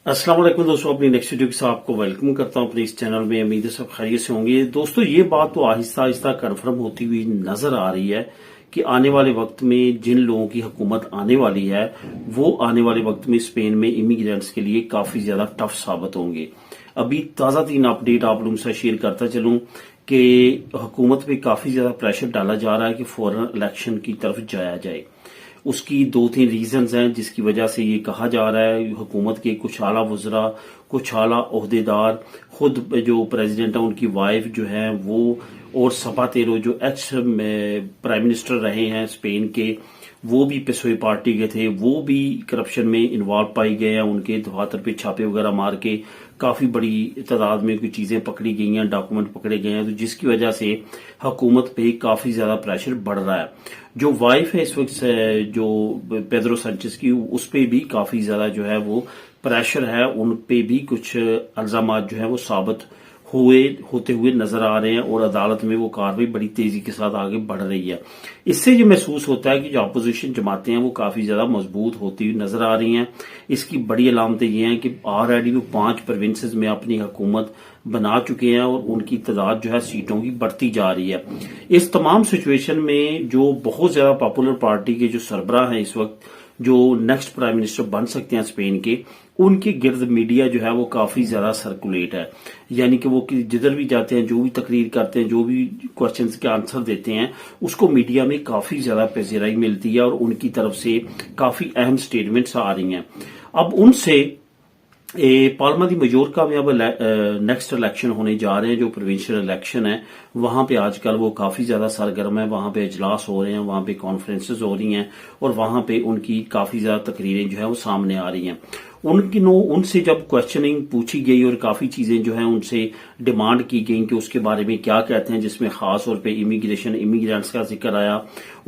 अस्सलाम वालेकुम दोस्तों, अपनी नेक्स्ट वीडियो के साथ आपको वेलकम करता हूं अपने इस चैनल में। उम्मीद है सब खैरियत से होंगे। दोस्तों, ये बात तो आहिस्ता आहिस्ता कन्फर्म होती हुई नजर आ रही है कि आने वाले वक्त में जिन लोगों की हुकूमत आने वाली है वो आने वाले वक्त में स्पेन में इमिग्रेंट्स के लिए काफी ज्यादा टफ साबित होंगे। अभी ताजा तीन अपडेट आप लोगों से शेयर करता चलूं कि हुकूमत पे काफी ज्यादा प्रेशर डाला जा रहा है कि फौरन इलेक्शन की तरफ जाया जाए। उसकी दो तीन रीजंस हैं जिसकी वजह से ये कहा जा रहा है। हुकूमत के कुछ आला वज़रा, कुछ आला ओहदेदार, खुद जो प्रेसिडेंट है उनकी वाइफ जो है वो, और सपातेरो जो एक्स प्राइम मिनिस्टर रहे हैं स्पेन के, वो भी पिसोए पार्टी के थे, वो भी करप्शन में इन्वॉल्व पाए गए हैं। उनके दफातर पे छापे वगैरह मार के काफी बड़ी तादाद में कुछ चीजें पकड़ी गई हैं, डॉक्यूमेंट पकड़े गए हैं, तो जिसकी वजह से हुकूमत पे काफी ज्यादा प्रेशर बढ़ रहा है। जो वाइफ है इस वक्त जो पेड्रो सांचेज की, उस पे भी काफी ज्यादा जो है वो प्रेशर है। उन पे भी कुछ इल्जाम जो है वो साबित होते हुए नजर आ रहे हैं और अदालत में वो कार्रवाई बड़ी तेजी के साथ आगे बढ़ रही है। इससे ये महसूस होता है कि जो अपोजिशन जमातें हैं वो काफी ज्यादा मजबूत होती हुई नजर आ रही हैं। इसकी बड़ी अलामतें ये हैं कि ऑलरेडी वो 5 प्रोविंसेस में अपनी हुकूमत बना चुके हैं और उनकी तादाद जो है सीटों की बढ़ती जा रही है। इस तमाम सिचुएशन में जो बहुत ज्यादा पॉपुलर पार्टी के जो सरबराह हैं इस वक्त, जो नेक्स्ट प्राइम मिनिस्टर बन सकते हैं स्पेन के, उनके गिर्द मीडिया जो है वो काफी ज्यादा सर्कुलेट है। यानी कि वो जिधर भी जाते हैं, जो भी तकरीर करते हैं, जो भी क्वेश्चंस के आंसर देते हैं, उसको मीडिया में काफी ज्यादा पजीराई मिलती है और उनकी तरफ से काफी अहम स्टेटमेंट्स आ रही हैं। अब उनसे पाल्मा दी मजोर्का में अब नेक्स्ट इलेक्शन होने जा रहे हैं, जो प्रोविंशियल इलेक्शन है, वहां पे आजकल वो काफी ज्यादा सरगर्म है। वहां पे इजलास हो रहे हैं, वहां पे कॉन्फ्रेंसेस हो रही हैं और वहां पे उनकी काफी ज्यादा तकरीरें जो है वो सामने आ रही हैं। उनसे जब क्वेश्चनिंग पूछी गई और काफी चीजें जो है उनसे डिमांड की गई कि उसके बारे में क्या कहते हैं, जिसमें खास तौर पे इमिग्रेंट्स का जिक्र आया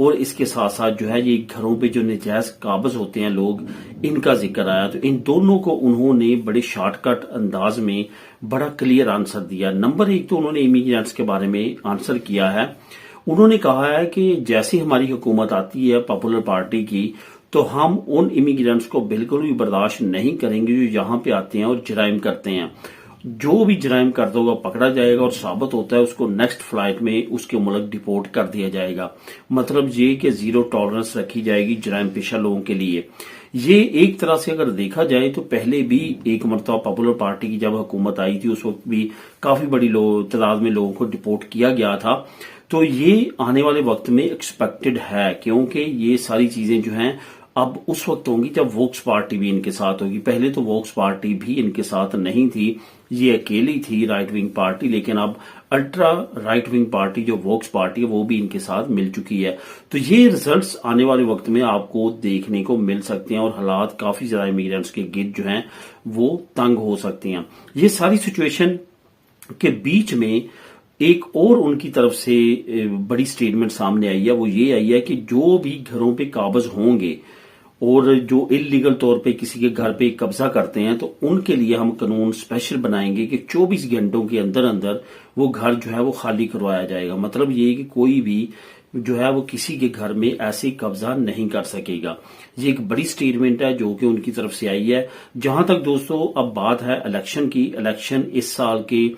और इसके साथ साथ जो है ये घरों पे जो नजायज काबज होते हैं लोग, इनका जिक्र आया। तो इन दोनों को उन्होंने बड़े शॉर्टकट अंदाज में बड़ा क्लियर आंसर दिया। नंबर 1 तो उन्होंने इमिग्रेंट्स के बारे में आंसर किया है। उन्होंने कहा है कि जैसे हमारी हुकूमत आती है पॉपुलर पार्टी की, तो हम उन इमिग्रेंट्स को बिल्कुल भी बर्दाश्त नहीं करेंगे जो यहां पे आते हैं और जराइम करते हैं। जो भी जराइम करता होगा पकड़ा जाएगा और साबित होता है उसको नेक्स्ट फ्लाइट में उसके मुल्क डिपोर्ट कर दिया जाएगा। मतलब ये कि जीरो टॉलरेंस रखी जाएगी जराइम पेशा लोगों के लिए। ये एक तरह से अगर देखा जाए तो पहले भी एक मरतबा पॉपुलर पार्टी की जब हुकूमत आई थी उस वक्त भी काफी बड़ी तादाद में लोगों को डिपोर्ट किया गया था। तो ये आने वाले वक्त में एक्सपेक्टेड है, क्योंकि ये सारी चीजें जो हैं अब उस वक्त होंगी जब वोक्स पार्टी भी इनके साथ होगी। पहले तो वोक्स पार्टी भी इनके साथ नहीं थी, ये अकेली थी राइट विंग पार्टी, लेकिन अब अल्ट्रा राइट विंग पार्टी जो वोक्स पार्टी है वो भी इनके साथ मिल चुकी है। तो ये रिजल्ट्स आने वाले वक्त में आपको देखने को मिल सकते हैं और हालात काफी ज्यादा इमिग्रेंट्स के गिर्द जो हैं वो तंग हो सकते हैं। ये सारी सिचुएशन के बीच में एक और उनकी तरफ से बड़ी स्टेटमेंट सामने आई है। वो ये आई है कि जो भी घरों पे काबज होंगे और जो इलीगल तौर पे किसी के घर पे कब्जा करते हैं, तो उनके लिए हम कानून स्पेशल बनाएंगे कि 24 घंटों के अंदर अंदर वो घर जो है वो खाली करवाया जाएगा। मतलब ये कि कोई भी जो है वो किसी के घर में ऐसे कब्जा नहीं कर सकेगा। ये एक बड़ी स्टेटमेंट है जो कि उनकी तरफ से आई है। जहां तक दोस्तों अब बात है इलेक्शन की, इलेक्शन इस साल के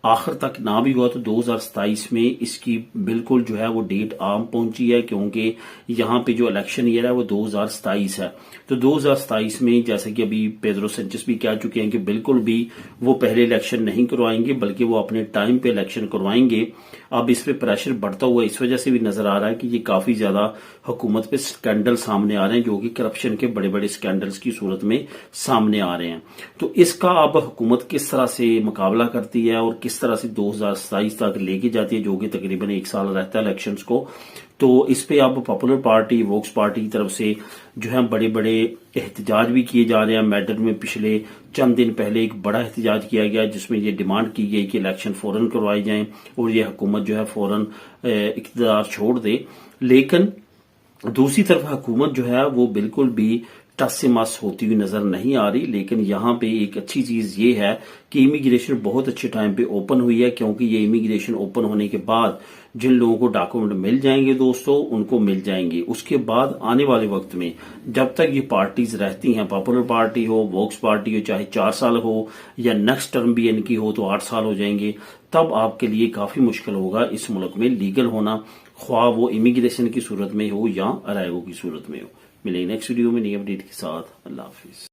आखिर तक ना भी हुआ तो 2027 में इसकी बिल्कुल जो है वो डेट आम पहुंची है, क्योंकि यहाँ पे जो इलेक्शन ईयर है वो 2027 है। तो 2027 में जैसे कि अभी पेड्रो सांचेज भी कह चुके हैं कि बिल्कुल भी वो पहले इलेक्शन नहीं करवाएंगे बल्कि वो अपने टाइम पे इलेक्शन करवाएंगे। अब इस पे प्रेशर बढ़ता हुआ इस वजह से भी नजर आ रहा है कि ये काफी ज्यादा हुकूमत पे स्कैंडल सामने आ रहे हैं, जो कि करप्शन के बड़े बड़े स्कैंडल्स की सूरत में सामने आ रहे हैं। तो इसका अब हुकूमत किस तरह से मुकाबला करती है और किस तरह से 2027 तक लेके जाती है, जो कि तकरीबन 1 साल रहता है इलेक्शंस को, तो इस पे अब पॉपुलर पार्टी वोक्स पार्टी की तरफ से जो है बड़े बड़े एहतजाज भी किए जा रहे हैं। मैड्रिड में पिछले चंद दिन पहले एक बड़ा एहतजाज किया गया जिसमें ये डिमांड की गई कि इलेक्शन फौरन करवाए जाएं और ये हुकूमत जो है फौरन इख्तियार छोड़ दे। लेकिन दूसरी तरफ हुकूमत जो है वो बिल्कुल भी टस से मस होती हुई नजर नहीं आ रही। लेकिन यहाँ पे एक अच्छी चीज ये है कि इमिग्रेशन बहुत अच्छे टाइम पे ओपन हुई है, क्योंकि ये इमिग्रेशन ओपन होने के बाद जिन लोगों को डॉक्यूमेंट मिल जाएंगे दोस्तों, उनको मिल जाएंगे। उसके बाद आने वाले वक्त में जब तक ये पार्टीज रहती हैं, पॉपुलर पार्टी हो, वोक्स पार्टी हो, चाहे 4 साल हो या नेक्स्ट टर्म भी इनकी हो तो 8 साल हो जाएंगे, तब आपके लिए काफी मुश्किल होगा इस मुल्क में लीगल होना, ख्वाह वो इमिग्रेशन की सूरत में हो या अराइवल की सूरत में हो। मिलेंगे नेक्स्ट वीडियो में नई अपडेट के साथ। अल्लाह हाफिज।